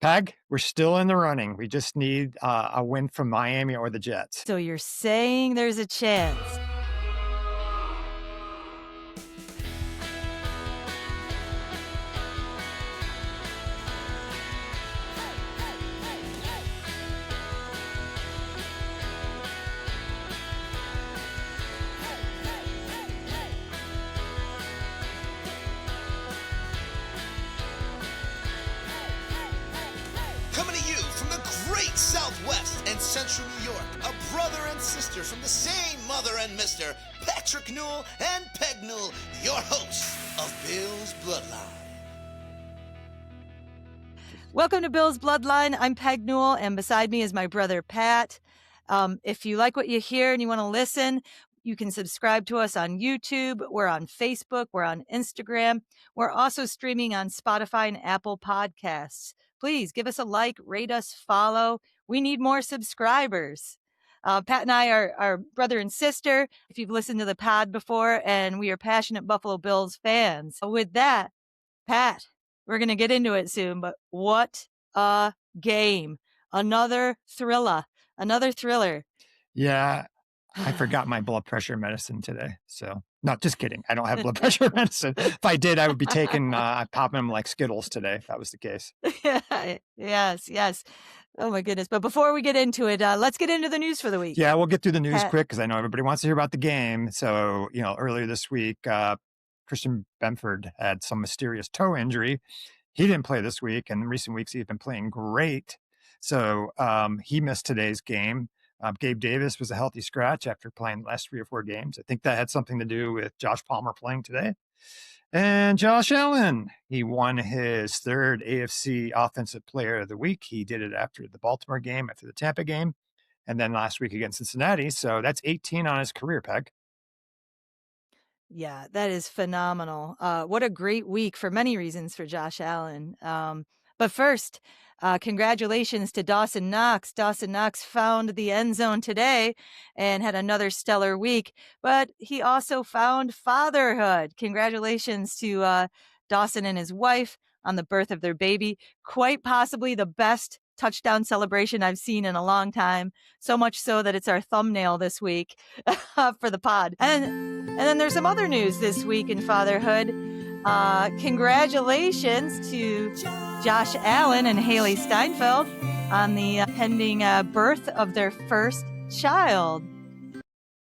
Peg, we're still in the running. We just need a win from Miami or the Jets. So you're saying there's a chance? Coming to you from the great Southwest and Central New York, a brother and sister from the same mother and mister, Patrick Newell and Peg Newell, your hosts of Bill's Bloodline. Welcome to Bill's Bloodline. I'm Peg Newell, and beside me is my brother, Pat. If you like what you hear and you want to listen, you can subscribe to us on YouTube. We're on Facebook. We're on Instagram. We're also streaming on Spotify and Apple Podcasts. Please give us a like, rate us, follow. We need more subscribers. Pat and I are brother and sister, if you've listened to the pod before, and we are passionate Buffalo Bills fans. With that, Pat, we're going to get into it soon, but what a game. Another thriller. Yeah, I forgot my blood pressure medicine today. So, no, just kidding. I don't have blood pressure medicine. If I did, I would be taking, popping them like Skittles today, if that was the case. Yes. Oh, my goodness. But before we get into it, let's get into the news for the week. Yeah, we'll get through the news Pat. quick because I know everybody wants to hear about the game. So, earlier this week, Christian Benford had some mysterious toe injury. He didn't play this week, and in recent weeks, he's been playing great. So he missed today's game. Gabe Davis was a healthy scratch after playing the last 3 or 4 games. I think that had something to do with Josh Palmer playing today. And Josh Allen, he won his 3rd AFC Offensive Player of the Week. He did it after the Baltimore game, after the Tampa game, and then last week against Cincinnati. So that's 18 on his career, Peg. Yeah, that is phenomenal. What a great week for many reasons for Josh Allen. But first, congratulations to Dawson Knox. Dawson Knox found the end zone today and had another stellar week, but he also found fatherhood. Congratulations to Dawson and his wife on the birth of their baby. Quite possibly the best touchdown celebration I've seen in a long time. So much so that it's our thumbnail this week for the pod. And then there's some other news this week in fatherhood. Congratulations to Josh Allen and Hailee Steinfeld on the pending birth of their first child.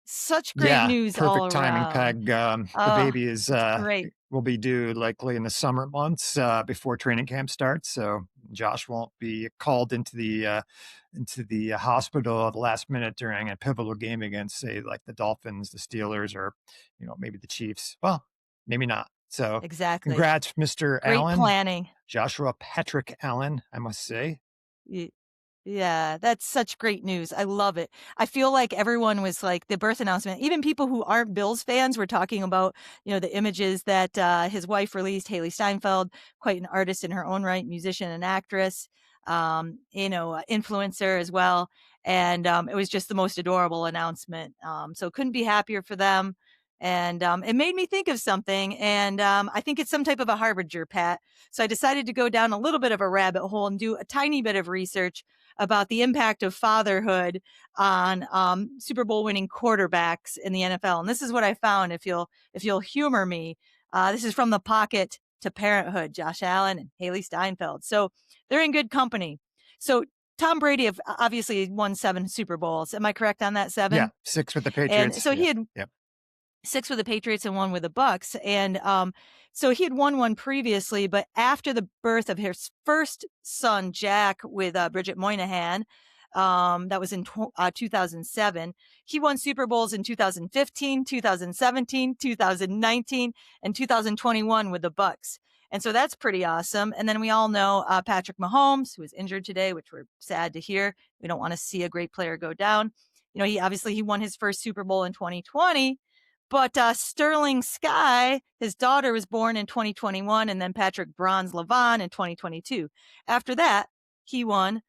Such great news all perfect timing, around. Peg. The baby is great. will be due likely in the summer months before training camp starts. So Josh won't be called into the hospital at the last minute during a pivotal game against, say, like the Dolphins, the Steelers, or maybe the Chiefs. Well, maybe not. So Exactly. Congrats, Mr. Great Allen. planning. Joshua Patrick Allen, I must say. Yeah, that's such great news. I love it. I feel like everyone was like the birth announcement, even people who aren't Bills fans were talking about, the images that his wife released, Hailee Steinfeld, quite an artist in her own right, musician and actress, influencer as well. And it was just the most adorable announcement. So couldn't be happier for them. And it made me think of something. And I think it's some type of a harbinger, Pat. So I decided to go down a little bit of a rabbit hole and do a tiny bit of research about the impact of fatherhood on Super Bowl winning quarterbacks in the NFL. And this is what I found. If you'll humor me, this is from the Pocket to Parenthood, Josh Allen and Hailee Steinfeld. So they're in good company. So Tom Brady obviously won 7 Super Bowls. Am I correct on that 7? Yeah, 6 with the Patriots. And so he had 6 with the Patriots and 1 with the Bucks. And so he had won one previously, but after the birth of his first son, Jack, with Bridget Moynihan, that was in 2007, he won Super Bowls in 2015, 2017, 2019, and 2021 with the Bucks. And so that's pretty awesome. And then we all know Patrick Mahomes, who was injured today, which we're sad to hear. We don't want to see a great player go down. He won his first Super Bowl in 2020. But Sterling Sky, his daughter, was born in 2021, and then Patrick Bronze Levon in 2022. After that, he won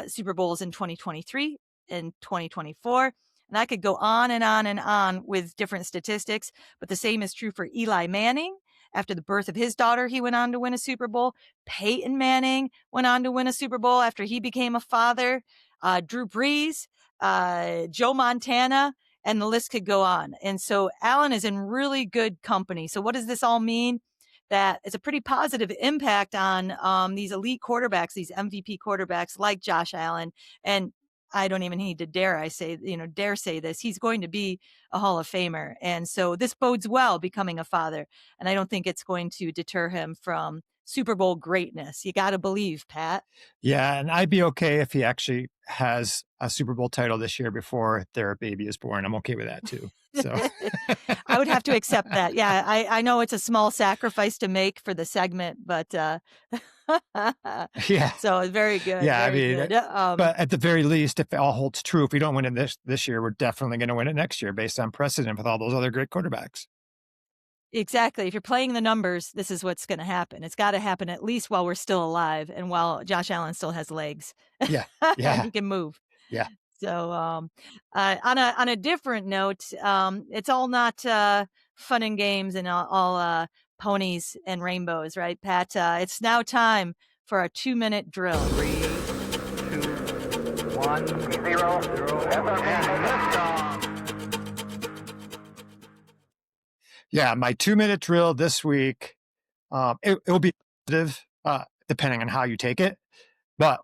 Super Bowls in 2023 and 2024. And I could go on and on and on with different statistics, but the same is true for Eli Manning After the birth of his daughter, he went on to win a Super Bowl. Peyton Manning went on to win a Super Bowl after he became a father. Drew Brees, Joe Montana, and the list could go on. And so Allen is in really good company. So what does this all mean? That it's a pretty positive impact on these elite quarterbacks, these MVP quarterbacks like Josh Allen. And I don't even need to dare say this. He's going to be a Hall of Famer. And so this bodes well becoming a father. And I don't think it's going to deter him from Super Bowl greatness. You got to believe, Pat. Yeah, and I'd be okay if he actually has a Super Bowl title this year before their baby is born. I'm okay with that too. So I would have to accept that. Yeah, I know it's a small sacrifice to make for the segment, but yeah. So very good. Yeah, very good. But at the very least, if it all holds true, if we don't win it this year, we're definitely going to win it next year based on precedent with all those other great quarterbacks. Exactly. If you're playing the numbers, this is what's going to happen. It's got to happen at least while we're still alive and while Josh Allen still has legs. Yeah. And he can move. Yeah. So on a different note, it's all not fun and games and all ponies and rainbows, right, Pat? It's now time for our 2-minute drill. 3, 2, 1, 0, 0. Yeah, my 2-minute drill this week, it'll be positive, depending on how you take it. But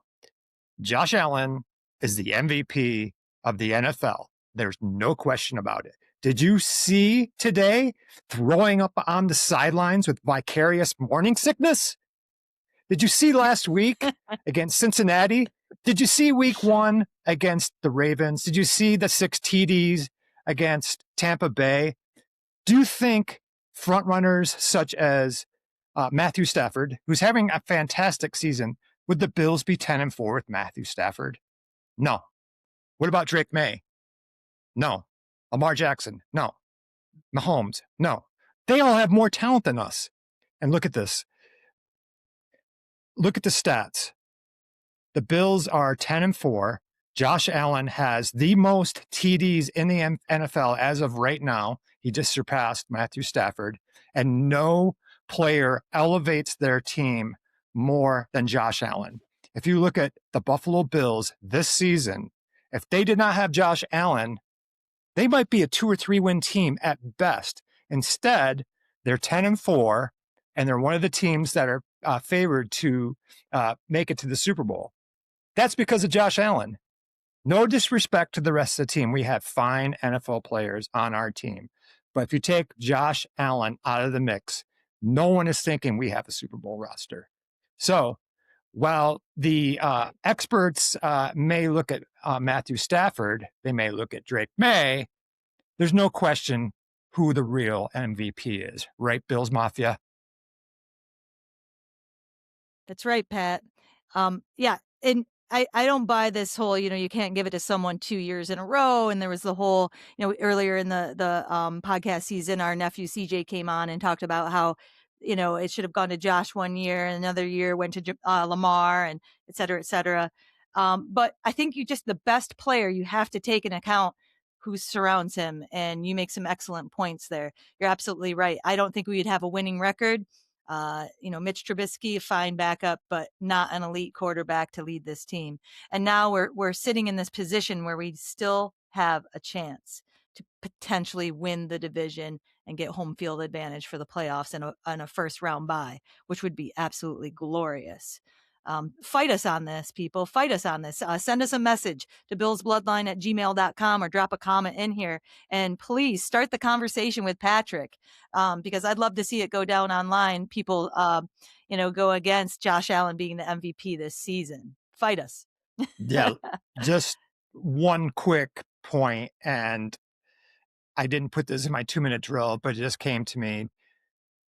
Josh Allen is the MVP of the NFL. There's no question about it. Did you see today throwing up on the sidelines with vicarious morning sickness? Did you see last week against Cincinnati? Did you see week 1 against the Ravens? Did you see the 6 TDs against Tampa Bay? Do you think frontrunners such as Matthew Stafford, who's having a fantastic season, would the Bills be 10-4 with Matthew Stafford? No. What about Drake May? No. Lamar Jackson? No. Mahomes? No. They all have more talent than us. And look at this. Look at the stats. The Bills are 10-4. Josh Allen has the most TDs in the NFL as of right now. He just surpassed Matthew Stafford. And no player elevates their team more than Josh Allen. If you look at the Buffalo Bills this season, if they did not have Josh Allen, they might be a 2 or 3 win team at best. Instead, they're 10-4, and they're one of the teams that are favored to make it to the Super Bowl. That's because of Josh Allen. No disrespect to the rest of the team. We have fine NFL players on our team. But if you take Josh Allen out of the mix, no one is thinking we have a Super Bowl roster. So while the experts may look at Matthew Stafford, they may look at Drake May, there's no question who the real MVP is, right, Bills Mafia? That's right, Pat. Yeah, and I don't buy this whole, you can't give it to someone 2 years in a row. And there was the whole, earlier in the podcast season, our nephew CJ came on and talked about how, it should have gone to Josh 1 year and another year went to Lamar and et cetera, et cetera. But I think the best player, you have to take into account who surrounds him. And you make some excellent points there. You're absolutely right. I don't think we'd have a winning record. Mitch Trubisky, a fine backup, but not an elite quarterback to lead this team. And now we're sitting in this position where we still have a chance to potentially win the division and get home field advantage for the playoffs and a first round bye, which would be absolutely glorious. Fight us on this, people. Fight us on this. Send us a message to billsbloodline@gmail.com or drop a comment in here. And please start the conversation with Patrick, because I'd love to see it go down online. People, go against Josh Allen being the MVP this season. Fight us. Yeah, just one quick point, and I didn't put this in my 2-minute drill, but it just came to me.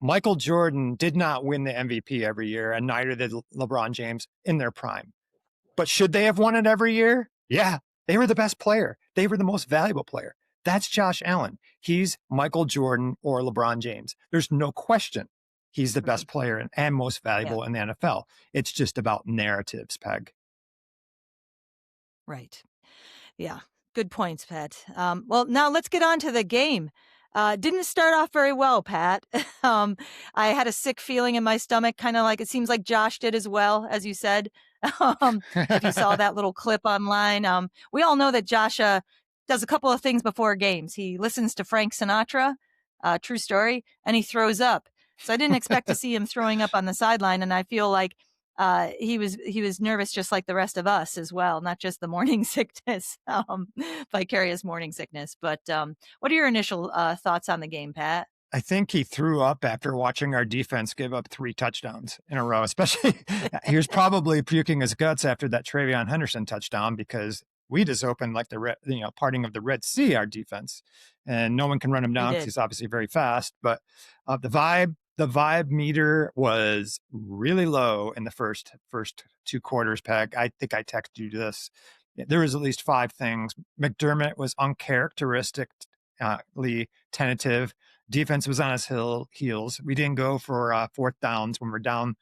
Michael Jordan did not win the MVP every year, and neither did LeBron James in their prime. But should they have won it every year? Yeah, they were the best player. They were the most valuable player. That's Josh Allen. He's Michael Jordan or LeBron James. There's no question he's the best player and most valuable in the NFL. It's just about narratives, Peg. Right. Yeah. Good points, Pat. Well, now let's get on to the game. Didn't start off very well, Pat. um, I had a sick feeling in my stomach, kind of like it seems like Josh did as well, as you said. If you saw that little clip online, we all know that Josh does a couple of things before games. He listens to Frank Sinatra, true story, and he throws up. So I didn't expect to see him throwing up on the sideline, and I feel like he was nervous just like the rest of us as well, not just the morning sickness, vicarious morning sickness. But what are your initial thoughts on the game, Pat? I think he threw up after watching our defense give up 3 touchdowns in a row, especially he was probably puking his guts after that Travion Henderson touchdown because we just opened like parting of the Red Sea, our defense, and no one can run him We down because did. he's obviously very fast. But the vibe meter was really low in the first 2 quarters, Peg. I think I texted you this. There was at least 5 things. McDermott was uncharacteristically tentative. Defense was on his heels. We didn't go for fourth downs when we're down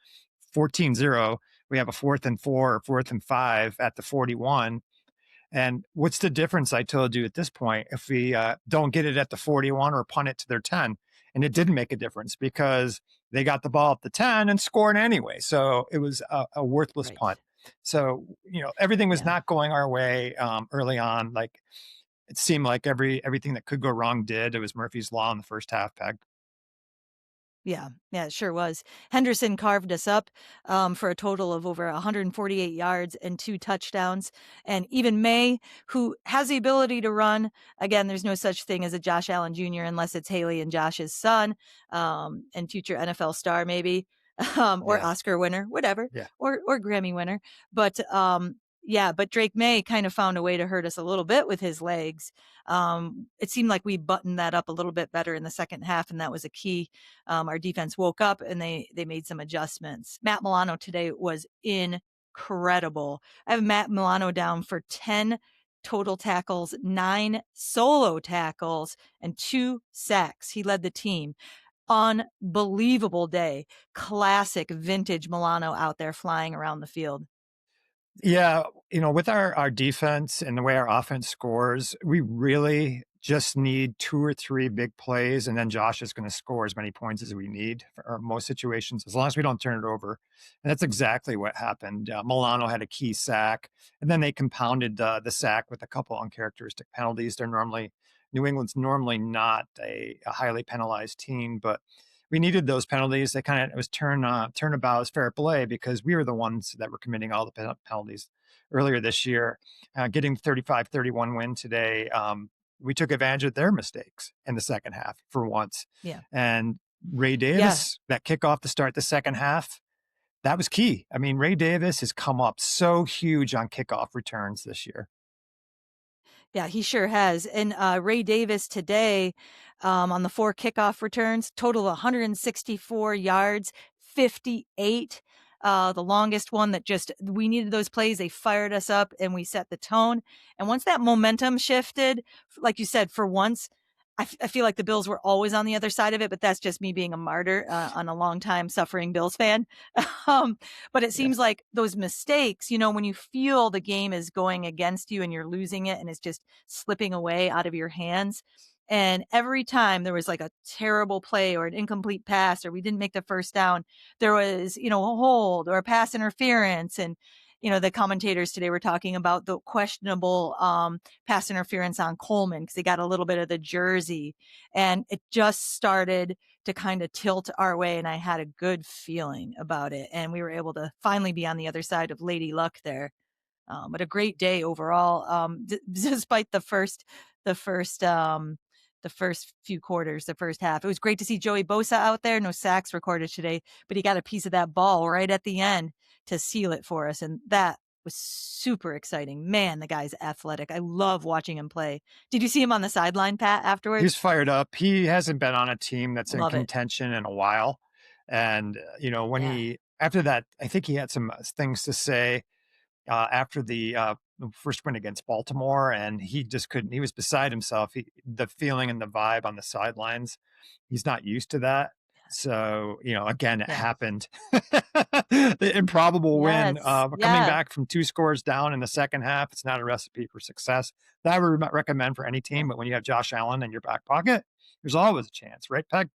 14-0. We have a 4th and 4 or 4th and 5 at the 41. And what's the difference, I told you at this point, if we don't get it at the 41 or punt it to their 10? And it didn't make a difference because they got the ball at the 10 and scored anyway. So it was a worthless Right. punt. So, everything was Yeah. not going our way early on. Like it seemed like everything that could go wrong did. It was Murphy's Law in the first half, Peg. Yeah, yeah, it sure was. Henderson carved us up for a total of over 148 yards and 2 touchdowns. And even May, who has the ability to run, again, there's no such thing as a Josh Allen Jr. unless it's Hailee and Josh's son, and future NFL star maybe, or Yeah. Oscar winner, whatever, Yeah. or Grammy winner. But yeah, but Drake May kind of found a way to hurt us a little bit with his legs. It seemed like we buttoned that up a little bit better in the second half, and that was a key. Our defense woke up and they made some adjustments. Matt Milano today was incredible. I have Matt Milano down for 10 total tackles, 9 solo tackles, and 2 sacks. He led the team. Unbelievable day. Classic vintage Milano out there flying around the field. Yeah, with our defense and the way our offense scores, we really just need 2 or 3 big plays, and then Josh is going to score as many points as we need for most situations, as long as we don't turn it over. And that's exactly what happened. Milano had a key sack, and then they compounded the sack with a couple uncharacteristic penalties. New England's normally not a highly penalized team, but we needed those penalties. They kind of, it was turnabout as fair play because we were the ones that were committing all the penalties earlier this year. Getting the 35-31 win today, we took advantage of their mistakes in the second half for once. Yeah. And Ray Yeah. Davis, that kickoff to start the second half, that was key. I mean, Ray Davis has come up so huge on kickoff returns this year. Yeah, he sure has. And Ray Davis today on the 4 kickoff returns, total of 164 yards, 58. The longest one that just, we needed those plays. They fired us up and we set the tone. And once that momentum shifted, like you said, for once, I feel like the Bills were always on the other side of it, but that's just me being a martyr on a long time suffering Bills fan. But it Yeah. seems like those mistakes, when you feel the game is going against you and you're losing it and it's just slipping away out of your hands. And every time there was like a terrible play or an incomplete pass or we didn't make the first down, there was, a hold or a pass interference. And, the commentators today were talking about the questionable pass interference on Coleman because he got a little bit of the jersey. And it just started to kind of tilt our way. And I had a good feeling about it. And we were able to finally be on the other side of Lady Luck there. But a great day overall. Despite the first few quarters, the first half, it was great to see Joey Bosa out there. No sacks recorded today, but he got a piece of that ball right at the end to seal it for us, and that was super exciting. Man, the guy's athletic. I love watching him play. Did you see him on the sideline, Pat, afterwards? He's fired up. He hasn't been on a team that's in Love it. contention in a while. And, when Yeah. after that, I think he had some things to say after the first win against Baltimore, and he just couldn't, he was beside himself. The feeling and the vibe on the sidelines, he's not used to that. So, again, it Yeah. happened. The improbable win, Yes. coming Yeah. back from 2 scores down in the second half, it's not a recipe for success. That I would recommend for any Yeah. team, but when you have Josh Allen in your back pocket, there's always a chance, right, Peg?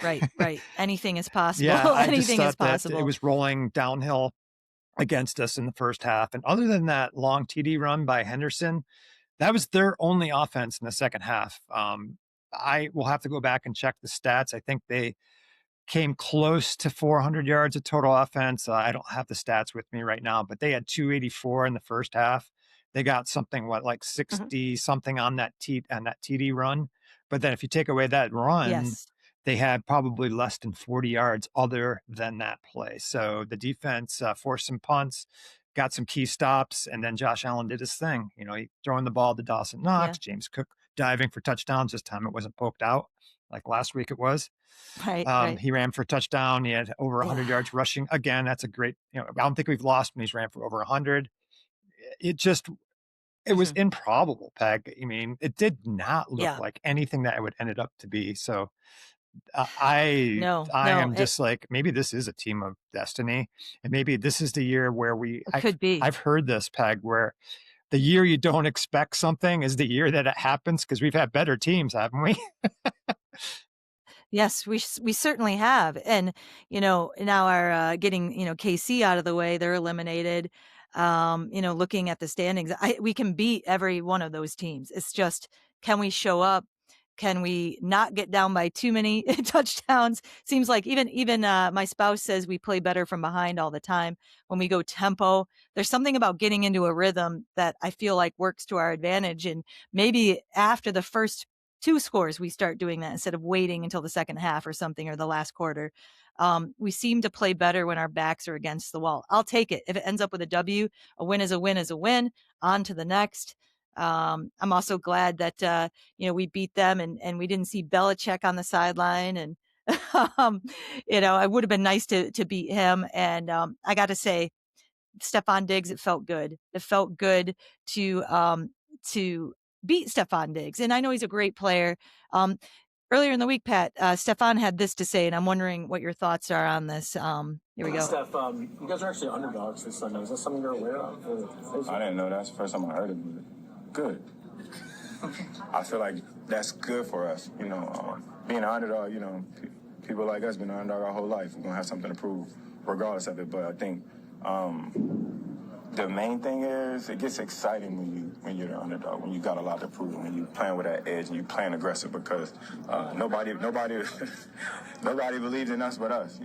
Right. Right. Anything is possible. Yeah, I just Anything is thought that it possible. was rolling downhill against us in the first half, and other than that long TD run by Henderson, that was their only offense in the second half. I will have to go back and check the stats. I think they came close to 400 yards of total offense. I don't have the stats with me right now, but they had 284 in the first half. They got something like Mhm. 60 something on that TD run. But then if you take away that run, Yes. they had probably less than 40 yards other than that play. So the defense forced some punts, got some key stops, and then Josh Allen did his thing. He throwing the ball to Dawson Yeah. Knox, James Cook diving for touchdowns. This time it wasn't poked out like last week it was. Right. Right. He ran for a touchdown. He had over Yeah. 100 yards rushing. Again, that's a great, I don't think we've lost when he's ran for over 100. It was Mhm. improbable, Peg. I mean, it did not look Yeah. like anything that it would ended up to be. So I No. I No. am It, just like, maybe this is a team of destiny, and maybe this is the year where it could be. I've heard this, Peg, where the year you don't expect something is the year that it happens, because we've had better teams, haven't we? Yes, we certainly have, and now our getting KC out of the way, they're eliminated. Looking at the standings, we can beat every one of those teams. It's just, can we show up? Can we not get down by too many touchdowns? Seems like even my spouse says we play better from behind all the time when we go tempo. There's something about getting into a rhythm that I feel like works to our advantage, and maybe after the first two scores, we start doing that instead of waiting until the second half or something, or the last quarter. We seem to play better when our backs are against the wall. I'll take it. If it ends up with a W, a win is a win is a win. On to the next. I'm also glad that, we beat them, and we didn't see Belichick on the sideline. And, it would have been nice to beat him. And I got to say, Stefan Diggs, it felt good. It felt good to beat Stefan Diggs. And I know he's a great player. Earlier in the week, Pat, Stefan had this to say, and I'm wondering what your thoughts are on this. Here we go. Steph, you guys are actually underdogs this Sunday. Is that something you're aware of? I didn't know that. That's the first time I heard it. But good. I feel like that's good for us. Being an underdog, people like us been an underdog our whole life. We're going to have something to prove regardless of it. But I think the main thing is it gets exciting when you're the underdog, when you got a lot to prove, when you playing with that edge and you playing aggressive, because nobody nobody believes in us but us.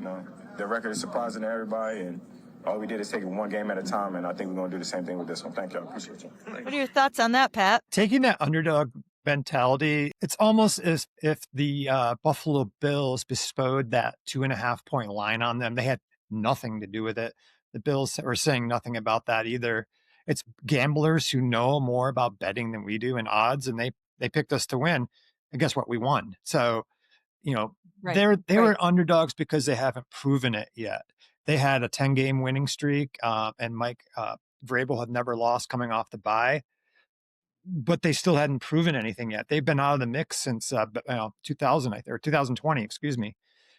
The record is surprising to everybody, and all we did is take it one game at a time, and I think we're going to do the same thing with this one. Thank you. I appreciate you. What are your thoughts on that, Pat? Taking that underdog mentality, it's almost as if the Buffalo Bills bestowed that 2.5 point line on them. They had nothing to do with it. The Bills were saying nothing about that either. It's gamblers who know more about betting than we do and odds, and they picked us to win. And guess what? We won. So, Right. they right. were underdogs because they haven't proven it yet. They had a 10-game winning streak, and Mike Vrabel had never lost coming off the bye, but they still hadn't proven anything yet. They've been out of the mix since 2000, or 2020, excuse me.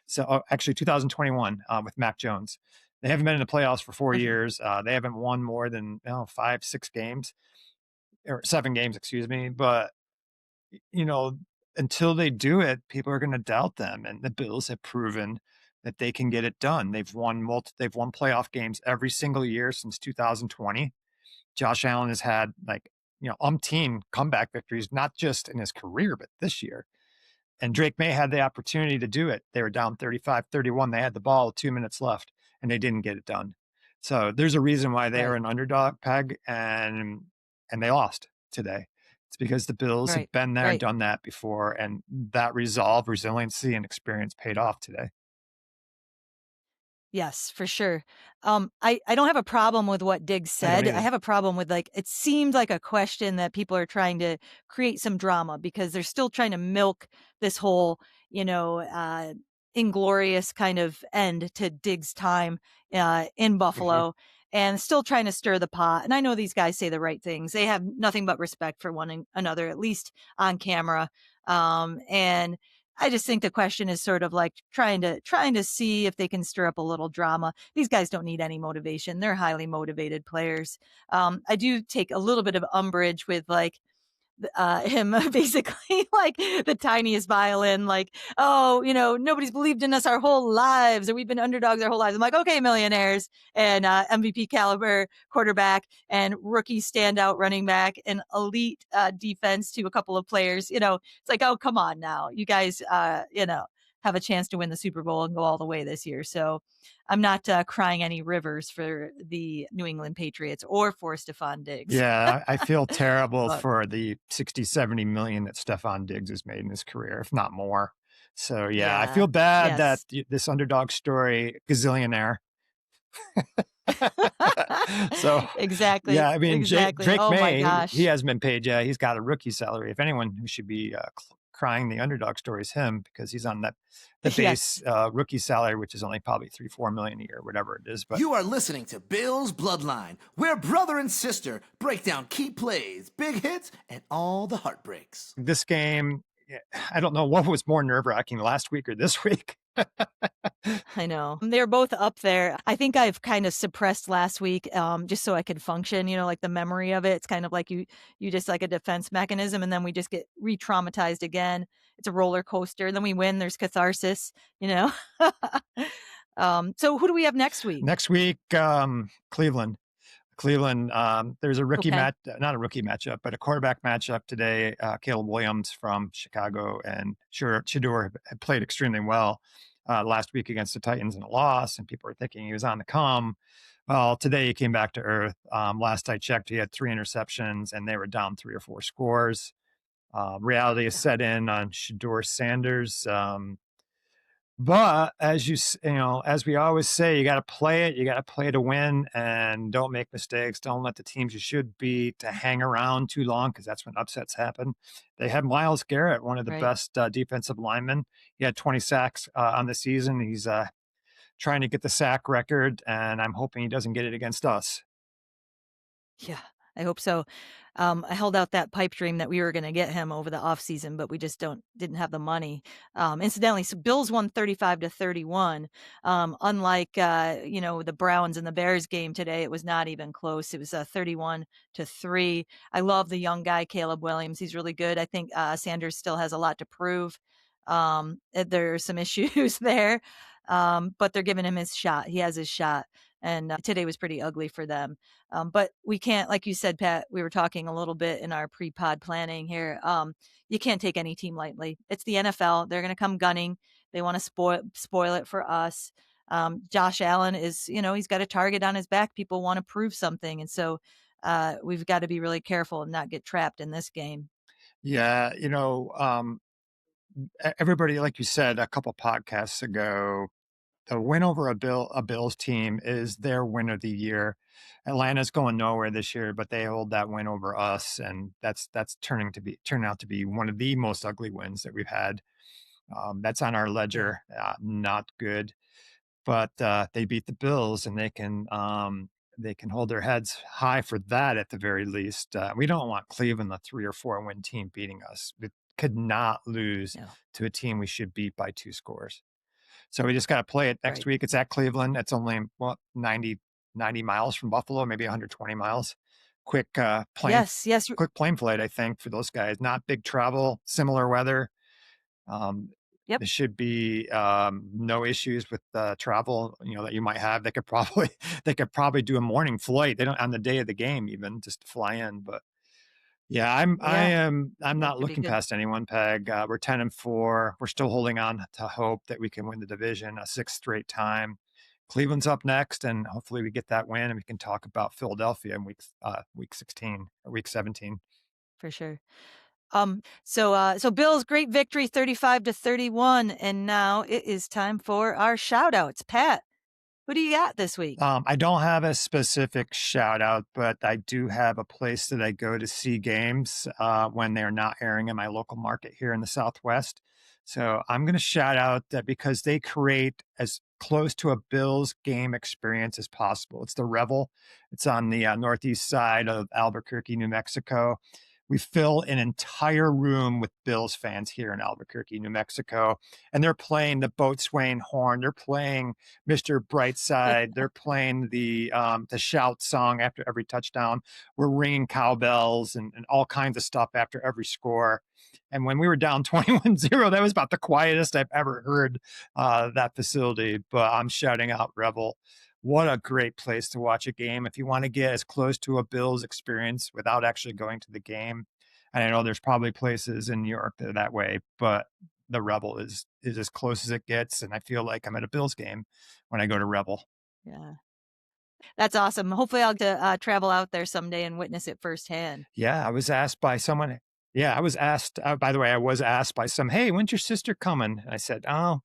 So actually 2021 with Mac Jones. They haven't been in the playoffs for 4 Mhm. years. They haven't won more than 5, 6 games, or 7 games, excuse me. But you know, until they do it, people are going to doubt them. And the Bills have proven that they can get it done. They've won playoff games every single year since 2020. Josh Allen has had umpteen comeback victories, not just in his career, but this year. And Drake May had the opportunity to do it. They were down 35-31. They had the ball with 2 minutes left, and they didn't get it done. So there's a reason why they are Right. an underdog, Peg, and they lost today. It's because the Bills have Right. been there and Right. done that before, and that resolve, resiliency, and experience paid off today. Yes, for sure. I don't have a problem with what Diggs I don't said. I either. have a problem with, it seemed like a question that people are trying to create some drama because they're still trying to milk this whole, inglorious kind of end to Diggs' time in Buffalo, and still trying to stir the pot. And I know these guys say the right things. They have nothing but respect for one another, at least on camera. And I just think the question is sort of like trying to see if they can stir up a little drama. These guys don't need any motivation. They're highly motivated players. I do take a little bit of umbrage with like him basically like the tiniest violin, like, oh, nobody's believed in us our whole lives, or we've been underdogs our whole lives. I'm like, okay, millionaires and MVP caliber quarterback and rookie standout running back and elite defense to a couple of players. It's like, oh, come on now. You guys, have a chance to win the Super Bowl and go all the way this year. So I'm not crying any rivers for the New England Patriots or for Stefan Diggs. Yeah, I feel terrible But for the 60, 70 million that Stefan Diggs has made in his career, if not more. So, yeah, I feel yeah, bad that yes. this underdog story, gazillionaire. So, Exactly, yeah, I mean, exactly. Drake Oh my May, he gosh. hasn't been paid yet. He's got a rookie salary. If anyone who should be crying the underdog story is him, because he's on the base Yes. rookie salary, which is only probably 3-4 million a year, whatever it is. But You are listening to Bill's Bloodline, where brother and sister break down key plays, big hits, and all the heartbreaks. this game, I don't know what was more nerve-wracking, last week or this week. I know. They're both up there. I think I've kind of suppressed last week, just so I could function, like the memory of it. It's kind of like you just like a defense mechanism, and then we just get re-traumatized again. It's a roller coaster. Then we win. There's catharsis, you know. So who do we have next week? Next week, Cleveland. There's a rookie Okay. not a rookie matchup, but a quarterback matchup today. Caleb Williams from Chicago and Shador had played extremely well last week against the Titans in a loss, and people were thinking he was on the come. Well, today he came back to earth. Last I checked, he had 3 interceptions, and they were down 3 or 4 scores. Reality is set in on Shador Sanders. But as we always say, you got to play it. You got to play to win, and don't make mistakes. Don't let the teams you should beat to hang around too long, because that's when upsets happen. They had Myles Garrett, one of the Right. best defensive linemen. He had 20 sacks on the season. He's trying to get the sack record, and I'm hoping he doesn't get it against us. Yeah, I hope so. I held out that pipe dream that we were going to get him over the offseason, but we just didn't have the money. Incidentally, so Bills won 35-31. Unlike the Browns and the Bears game today, it was not even close. It was 31-3. I love the young guy Caleb Williams. He's really good. I think Sanders still has a lot to prove. There are some issues there, but they're giving him his shot. He has his shot. And today was pretty ugly for them. But we can't, like you said, Pat, we were talking a little bit in our pre-pod planning here. You can't take any team lightly. It's the NFL. They're going to come gunning. They want to spoil it for us. Josh Allen is, he's got a target on his back. People want to prove something. And so we've got to be really careful and not get trapped in this game. Yeah, everybody, like you said a couple podcasts ago, the win over a Bills team is their win of the year. Atlanta's going nowhere this year, but they hold that win over us, and that's turning out to be one of the most ugly wins that we've had. That's on our Yeah, ledger. Not good, but they beat the Bills, and they can hold their heads high for that at the very least. We don't want Cleveland, the 3 or 4 win team, beating us. We could not lose no, to a team we should beat by 2 scores. So we just got to play it next right. week. It's at Cleveland. It's only 90 miles from Buffalo, maybe 120 miles. Quick Yes, yes, quick plane flight, I think, for those guys. Not big travel, similar weather. Um, yep, there should be no issues with travel, that you might have. They could probably they could probably do a morning flight. They don't on the day of the game even just to fly in, but yeah, yeah, I'm that not could be looking good past anyone, Peg. We're 10-4. We're still holding on to hope that we can win the division a 6th straight time. Cleveland's up next, and hopefully we get that win, and we can talk about Philadelphia in week 16 or week 17. for sure. So Bill's great victory, 35-31, and now it is time for our shout outs. Pat, who do you got this week? I don't have a specific shout out, but I do have a place that I go to see games when they're not airing in my local market here in the Southwest. So I'm going to shout out that because they create as close to a Bills game experience as possible. It's the Revel. It's on the northeast side of Albuquerque, New Mexico. we fill an entire room with Bills fans here in Albuquerque, New Mexico, and they're playing the boatswain horn. They're playing Mr. Brightside. They're playing the shout song after every touchdown. We're ringing cowbells and all kinds of stuff after every score. And when we were down 21-0, that was about the quietest I've ever heard that facility. But I'm shouting out Rebel. What a great place to watch a game if you want to get as close to a Bills experience without actually going to the game. And I know there's probably places in New York that are that way, but the Rebel is as close as it gets. And I feel like I'm at a Bills game when I go to Rebel. Yeah. That's awesome. Hopefully I'll get to travel out there someday and witness it firsthand. Yeah, I was asked by someone. Yeah, I was asked, by the way, I was asked by some, hey, when's your sister coming? And I said, oh,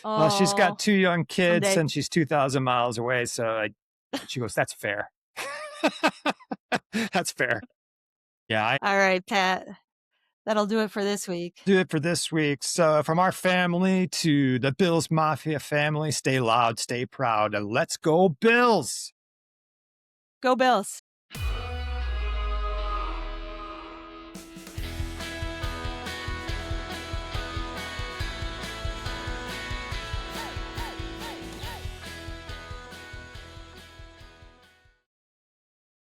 well, she's Oh, got 2 young kids someday. and she's 2,000 miles away. So she goes, that's fair. That's fair. Yeah, All right, Pat. That'll do it for this week. do it for this week. So from our family to the Bills Mafia family, stay loud, stay proud, and let's go Bills. Go Bills.